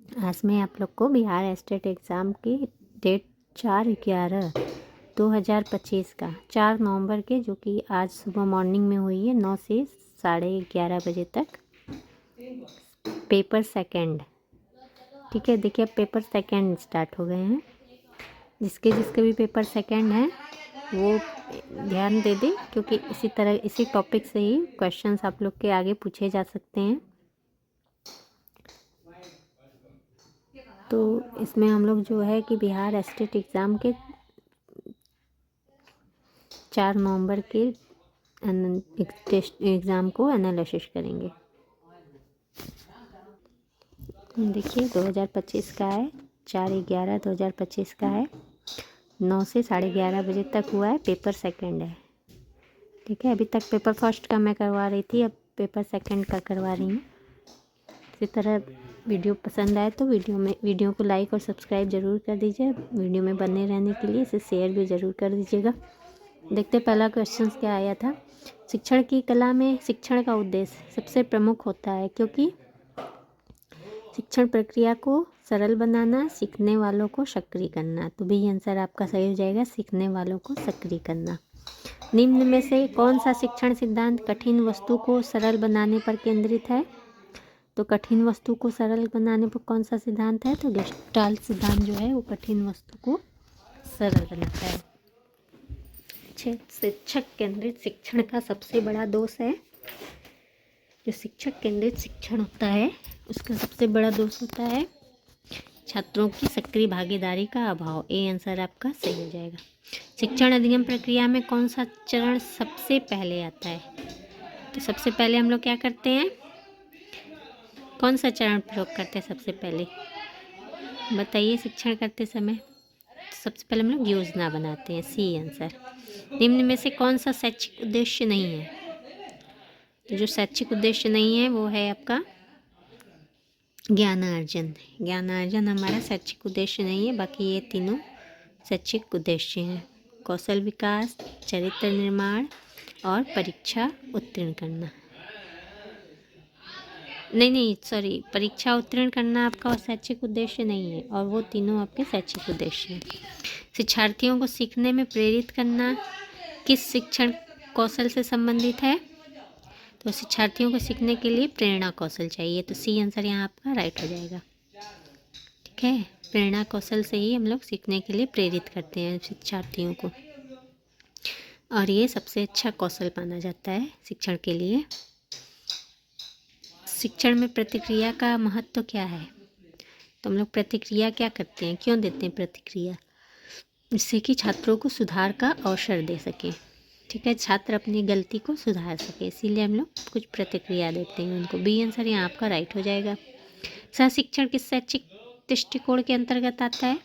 आज मैं आप लोग को बिहार स्टेट एग्ज़ाम की डेट 4/11/2025 का 4 नवंबर के, जो कि आज सुबह मॉर्निंग में हुई है 9 से 11:30 बजे तक, पेपर सेकंड। ठीक है, देखिए अब पेपर सेकंड स्टार्ट हो गए हैं। जिसके जिसके भी पेपर सेकंड हैं वो ध्यान दे दें, क्योंकि इसी तरह इसी टॉपिक से ही क्वेश्चंस आप लोग के आगे पूछे जा सकते हैं। तो इसमें हम लोग जो है कि बिहार स्टेट एग्ज़ाम के 4 नवंबर के टेस्ट एग्ज़ाम को एनालिसिस करेंगे। देखिए 2025 का है, 4/11/2025 का है, 9 से 11:30 बजे तक हुआ है, पेपर सेकंड है। ठीक है, अभी तक पेपर फर्स्ट का मैं करवा रही थी, अब पेपर सेकंड का करवा रही हूँ। इसी तरह वीडियो पसंद आए तो वीडियो को लाइक और सब्सक्राइब ज़रूर कर दीजिए। वीडियो में बने रहने के लिए इसे शेयर भी ज़रूर कर दीजिएगा। देखते पहला क्वेश्चन क्या आया था। शिक्षण की कला में शिक्षण का उद्देश्य सबसे प्रमुख होता है, क्योंकि शिक्षण प्रक्रिया को सरल बनाना, सीखने वालों को सक्रिय करना। तो बी आंसर आपका सही हो जाएगा, सीखने वालों को सक्रिय करना। निम्न में से कौन सा शिक्षण सिद्धांत कठिन वस्तु को सरल बनाने पर केंद्रित है? तो कठिन वस्तु को सरल बनाने पर कौन सा सिद्धांत है? तो गेस्टाल्ट सिद्धांत जो है वो कठिन वस्तु को सरल बनाता है। शिक्षक केंद्रित शिक्षण का सबसे बड़ा दोष है, जो शिक्षक केंद्रित शिक्षण होता है उसका सबसे बड़ा दोष होता है छात्रों की सक्रिय भागीदारी का अभाव। ए आंसर आपका सही हो जाएगा। शिक्षण अधिगम प्रक्रिया में कौन सा चरण सबसे पहले आता है? तो सबसे पहले हम लोग क्या करते हैं, कौन सा चरण प्रयोग करते हैं सबसे पहले बताइए? शिक्षण करते समय सबसे पहले हम लोग योजना बनाते हैं, सी आंसर। निम्न में से कौन सा शैक्षिक उद्देश्य नहीं है? तो जो शैक्षिक उद्देश्य नहीं है वो है आपका ज्ञानार्जन। ज्ञानार्जन हमारा शैक्षिक उद्देश्य नहीं है, बाकी ये तीनों शैक्षिक उद्देश्य हैं। कौशल विकास, चरित्र निर्माण और परीक्षा उत्तीर्ण करना। नहीं सॉरी, परीक्षा उत्तीर्ण करना आपका शैक्षिक उद्देश्य नहीं है, और वो तीनों आपके शैक्षिक उद्देश्य हैं। शिक्षार्थियों को सीखने में प्रेरित करना किस शिक्षण कौशल से संबंधित है? तो शिक्षार्थियों को सीखने के लिए प्रेरणा कौशल चाहिए, तो सी आंसर यहाँ आपका राइट हो जाएगा। ठीक है, प्रेरणा कौशल से ही हम लोग सीखने के लिए प्रेरित करते हैं शिक्षार्थियों को, और ये सबसे अच्छा कौशल माना जाता है शिक्षण के लिए। शिक्षण में प्रतिक्रिया का महत्व क्या है? तो हम लोग प्रतिक्रिया क्या करते हैं, क्यों देते हैं प्रतिक्रिया? जिससे कि छात्रों को सुधार का अवसर दे सकें। ठीक है, छात्र अपनी गलती को सुधार सके, इसीलिए हम लोग कुछ प्रतिक्रिया देते हैं उनको। बी आंसर यहाँ आपका राइट हो जाएगा। सहशिक्षण किस शैक्षिक दृष्टिकोण के अंतर्गत आता है?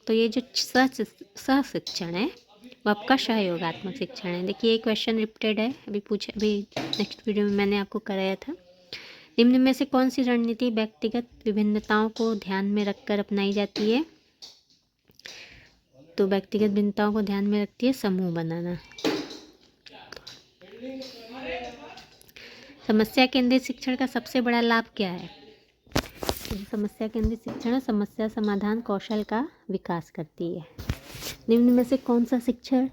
तो ये जो सहशिक्षण है वो आपका सहयोगात्मक शिक्षण है। देखिए ये क्वेश्चन रिपीटेड है, अभी नेक्स्ट वीडियो में मैंने आपको कराया था। निम्न में से कौन सी रणनीति व्यक्तिगत विभिन्नताओं को ध्यान में रखकर अपनाई जाती है? तो व्यक्तिगत भिन्नताओं को ध्यान में रखती है समूह बनाना। समस्या केंद्रित शिक्षण का सबसे बड़ा लाभ क्या है? तो समस्या केंद्रित शिक्षण समस्या समाधान कौशल का विकास करती है। निम्न में से कौन सा शिक्षण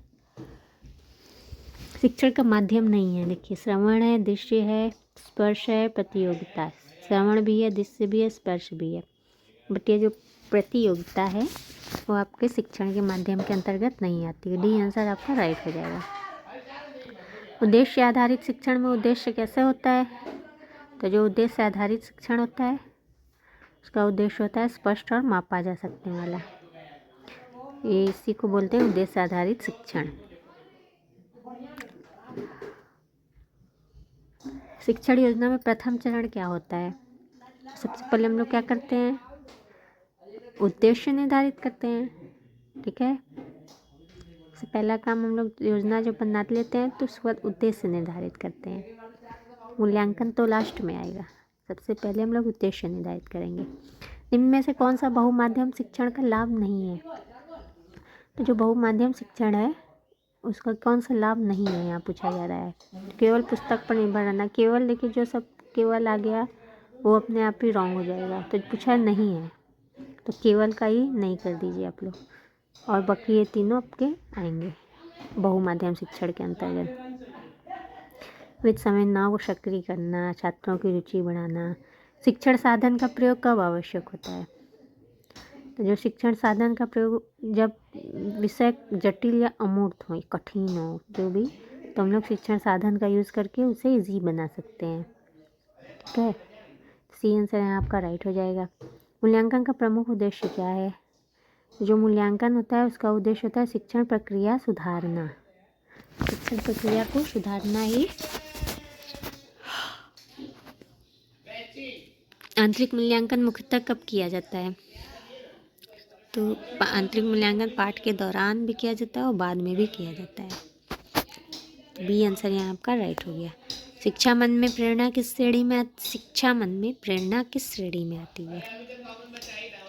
का माध्यम नहीं है? देखिए श्रवण है, दृश्य है, स्पर्श है, प्रतियोगिता। श्रवण भी है, दृश्य भी है, स्पर्श भी है, बट ये जो प्रतियोगिता है वो आपके शिक्षण के माध्यम के अंतर्गत नहीं आती है। डी आंसर आपका राइट हो जाएगा। उद्देश्य आधारित शिक्षण में उद्देश्य कैसे होता है? तो जो उद्देश्य आधारित शिक्षण होता है उसका उद्देश्य होता है स्पष्ट और मापा जा सकने वाला। ये इसी को बोलते हैं उद्देश्य आधारित शिक्षण। शिक्षण योजना में प्रथम चरण क्या होता है? सबसे पहले हम लोग क्या करते हैं, उद्देश्य निर्धारित करते हैं। ठीक है, सबसे पहला काम हम लोग योजना जो बना लेते हैं तो उसके बाद उद्देश्य निर्धारित करते हैं। मूल्यांकन तो लास्ट में आएगा, सबसे पहले हम लोग उद्देश्य निर्धारित करेंगे। निम्न में से कौन सा बहुमाध्यम शिक्षण का लाभ नहीं है? तो जो बहुमाध्यम शिक्षण है उसका कौन सा लाभ नहीं है यहाँ पूछा जा रहा है। केवल पुस्तक पर निर्भर रहना, केवल देखिए जो सब केवल आ गया वो अपने आप ही रॉन्ग हो जाएगा। तो पूछा नहीं है तो केवल का ही नहीं कर दीजिए आप लोग, और बाकी ये तीनों आपके आएंगे बहुमाध्यम शिक्षण के अंतर्गत। वित्त संवेदनाओं को सक्रिय करना, छात्रों की रुचि बढ़ाना। शिक्षण साधन का प्रयोग कब आवश्यक होता है? तो जो शिक्षण साधन का प्रयोग जब विषय जटिल या अमूर्त हो, कठिन हो जो भी, तो हम लोग शिक्षण साधन का यूज़ करके उसे ईजी बना सकते हैं। ठीक है, सी आंसर यहाँ आपका राइट हो जाएगा। मूल्यांकन का प्रमुख उद्देश्य क्या है? जो मूल्यांकन होता है उसका उद्देश्य होता है शिक्षण प्रक्रिया सुधारना। शिक्षण प्रक्रिया को सुधारना ही। आंतरिक मूल्यांकन मुख्यतः कब किया जाता है? तो आंतरिक मूल्यांकन पाठ के दौरान भी किया जाता है और बाद में भी किया जाता है। तो बी आंसर यहाँ आपका राइट हो गया। शिक्षा मन में प्रेरणा किस श्रेणी में शिक्षा मन में प्रेरणा किस श्रेणी में आती है?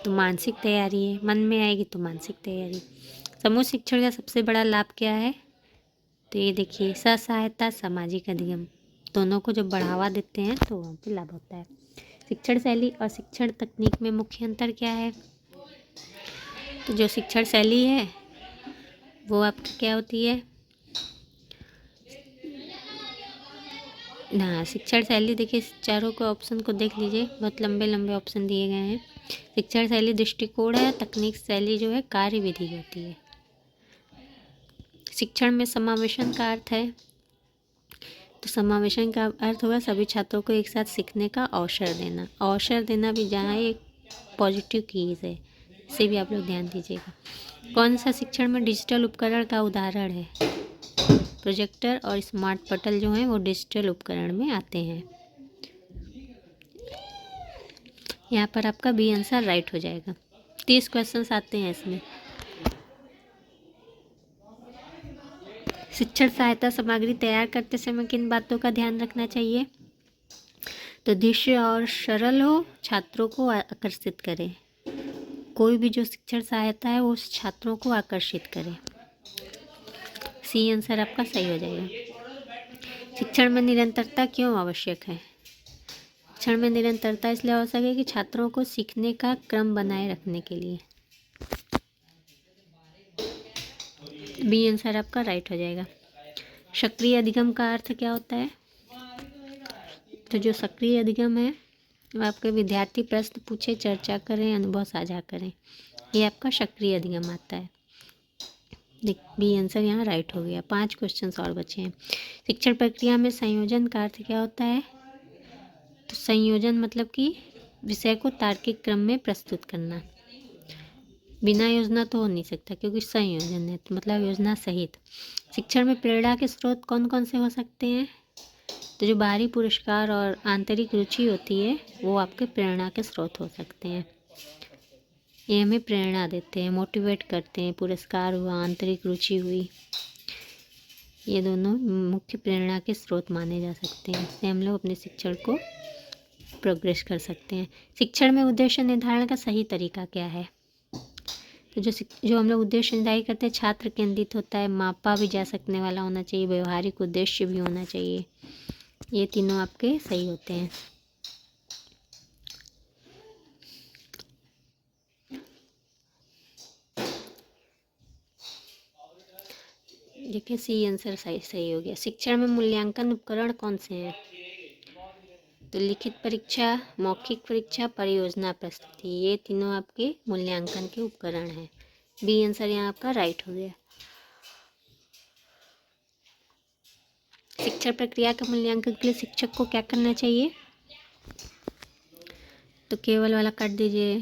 तो मानसिक तैयारी है, मन में आएगी तो मानसिक तैयारी। समूह शिक्षण का सबसे बड़ा लाभ क्या है? तो ये देखिए, स्व सहायता, सामाजिक अधिगम, दोनों को जब बढ़ावा देते हैं तो वहाँ पे लाभ होता है। शिक्षण शैली और शिक्षण तकनीक में मुख्य अंतर क्या है? तो जो शिक्षण शैली है वो आपकी क्या होती है ना, शिक्षण शैली देखिए, चारों को ऑप्शन को देख लीजिए, बहुत लंबे लंबे ऑप्शन दिए गए हैं। शिक्षण शैली दृष्टिकोण है, तकनीक शैली जो है कार्य विधि होती है। शिक्षण में समावेशन का अर्थ है, तो समावेशन का अर्थ होगा सभी छात्रों को एक साथ सीखने का अवसर देना। अवसर देना भी जहाँ एक पॉजिटिव चीज़ है, इसे भी आप लोग ध्यान दीजिएगा। कौन सा शिक्षण में डिजिटल उपकरण का उदाहरण है? प्रोजेक्टर और स्मार्ट पटल जो हैं वो डिजिटल उपकरण में आते हैं। यहाँ पर आपका बी आंसर राइट हो जाएगा। 30 क्वेश्चंस आते हैं इसमें। शिक्षण सहायता सामग्री तैयार करते समय किन बातों का ध्यान रखना चाहिए? तो दृश्य और सरल हो, छात्रों को आकर्षित करे। कोई भी जो शिक्षण सहायता है वो छात्रों को आकर्षित करे। सी आंसर आपका सही हो जाएगा। शिक्षण में निरंतरता क्यों आवश्यक है? शिक्षण में निरंतरता इसलिए आवश्यक है कि छात्रों को सीखने का क्रम बनाए रखने के लिए। बी आंसर आपका राइट हो जाएगा। सक्रिय अधिगम का अर्थ क्या होता है? तो जो सक्रिय अधिगम है वो आपके विद्यार्थी प्रश्न पूछे, चर्चा करें, अनुभव साझा करें, ये आपका सक्रिय अधिगम आता है। बी आंसर यहाँ राइट हो गया। 5 क्वेश्चंस और बचे हैं। शिक्षण प्रक्रिया में संयोजन का अर्थ क्या होता है? तो संयोजन मतलब कि विषय को तार्किक क्रम में प्रस्तुत करना। बिना योजना तो हो नहीं सकता क्योंकि संयोजन है, तो मतलब योजना सहित। शिक्षण में प्रेरणा के स्रोत कौन कौन से हो सकते हैं? तो जो बाहरी पुरस्कार और आंतरिक रुचि होती है वो आपके प्रेरणा के स्रोत हो सकते हैं। ये हमें प्रेरणा देते हैं, मोटिवेट करते हैं। पुरस्कार हुआ, आंतरिक रुचि हुई, ये दोनों मुख्य प्रेरणा के स्रोत माने जा सकते हैं। इससे हम लोग अपने शिक्षण को प्रोग्रेस कर सकते हैं। शिक्षण में उद्देश्य निर्धारण का सही तरीका क्या है? तो जो हम लोग उद्देश्य निर्धारित करते हैं छात्र केंद्रित होता है, मापा भी जा सकने वाला होना चाहिए, व्यवहारिक उद्देश्य भी होना चाहिए। ये तीनों आपके सही होते हैं। देखिए सी आंसर सही हो गया। शिक्षण में मूल्यांकन उपकरण कौन से हैं? तो लिखित परीक्षा, मौखिक परीक्षा, परियोजना प्रस्तुति, ये तीनों आपके मूल्यांकन के उपकरण हैं। बी आंसर यहाँ आपका राइट हो गया। शिक्षण प्रक्रिया का मूल्यांकन के लिए शिक्षक को क्या करना चाहिए? तो केवल वाला काट दीजिए।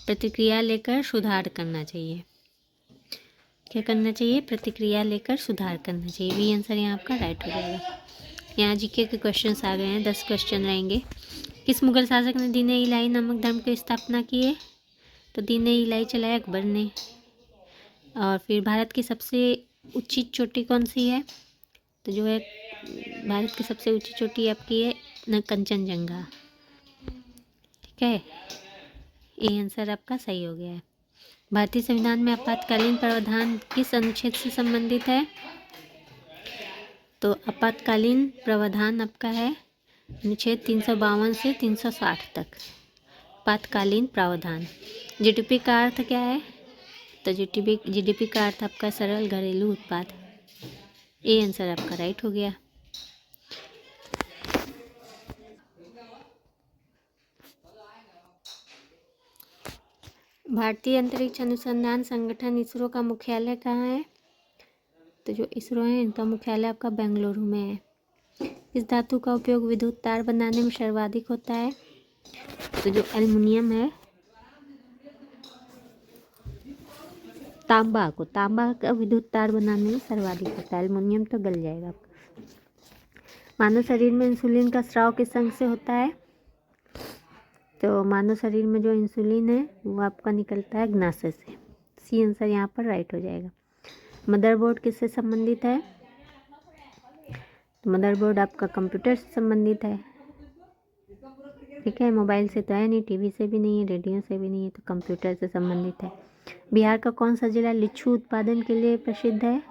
प्रतिक्रिया लेकर सुधार करना चाहिए। क्या करना चाहिए? प्रतिक्रिया लेकर सुधार करना चाहिए। बी आंसर यहाँ आपका राइट हो जाएगा। यहाँ जीके के क्वेश्चंस आ गए हैं, 10 क्वेश्चन रहेंगे। किस मुगल शासक ने दीन इलाही नामक धर्म की स्थापना की है? तो दीन इलाही चलाया अकबर ने। और फिर भारत की सबसे ऊंची चोटी कौन सी है? तो जो है भारत की सबसे ऊंची चोटी आपकी है कंचनजंगा। ठीक है, ये आंसर आपका सही हो गया है। भारतीय संविधान में आपातकालीन प्रावधान किस अनुच्छेद से संबंधित है? तो आपातकालीन प्रावधान आपका है अनुच्छेद 352 से 360 तक। आपातकालीन प्रावधान। जीडीपी का अर्थ क्या है? तो जीडीपी का अर्थ आपका सरल घरेलू उत्पाद। ए आंसर आपका राइट हो गया। भारतीय अंतरिक्ष अनुसंधान संगठन इसरो का मुख्यालय कहाँ है? तो जो इसरो है इनका मुख्यालय आपका बेंगलुरु में है। इस धातु का उपयोग विद्युत तार बनाने में सर्वाधिक होता है? तो जो एल्युमिनियम है, तांबा का विद्युत तार बनाने में सर्वाधिक होता है। एल्युमिनियम तो गल जाएगा आपका। मानव शरीर में इंसुलिन का स्राव किस अंग से होता है? तो मानव शरीर में जो इंसुलिन है वो आपका निकलता है ग्नाशय से। सी आंसर यहाँ पर राइट हो जाएगा। मदरबोर्ड किससे संबंधित है? तो मदरबोर्ड आपका कंप्यूटर से संबंधित है। ठीक है, मोबाइल से तो है नहीं, टीवी से भी नहीं है, रेडियो से भी नहीं है, तो कंप्यूटर से संबंधित है। बिहार का कौन सा जिला लिचू उत्पादन के लिए प्रसिद्ध है?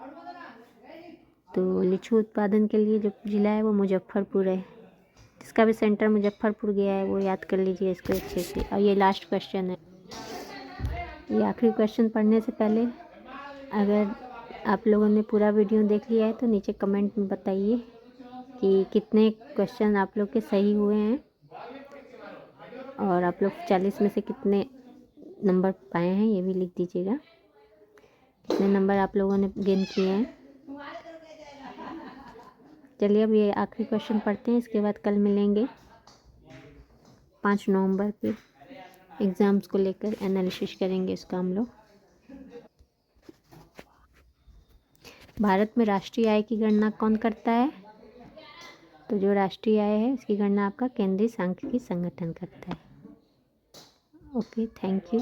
तो लिचू उत्पादन के लिए जो जिला है वो मुजफ्फरपुर है। जिसका भी सेंटर मुजफ्फरपुर गया है वो याद कर लीजिए इसको अच्छे से। और ये लास्ट क्वेश्चन है, ये आखिरी क्वेश्चन पढ़ने से पहले अगर आप लोगों ने पूरा वीडियो देख लिया है तो नीचे कमेंट में बताइए कि कितने क्वेश्चन आप लोग के सही हुए हैं और आप लोग 40 में से कितने नंबर पाए हैं, ये भी लिख दीजिएगा। कितने नंबर आप लोगों ने गेन किए हैं। चलिए अब ये आखिरी क्वेश्चन पढ़ते हैं, इसके बाद कल मिलेंगे 5 नवंबर पे एग्ज़ाम्स को लेकर एनालिसिस करेंगे इसका हम लोग। भारत में राष्ट्रीय आय की गणना कौन करता है? तो जो राष्ट्रीय आय है उसकी गणना आपका केंद्रीय सांख्यिकी संगठन करता है। Okay, thank you.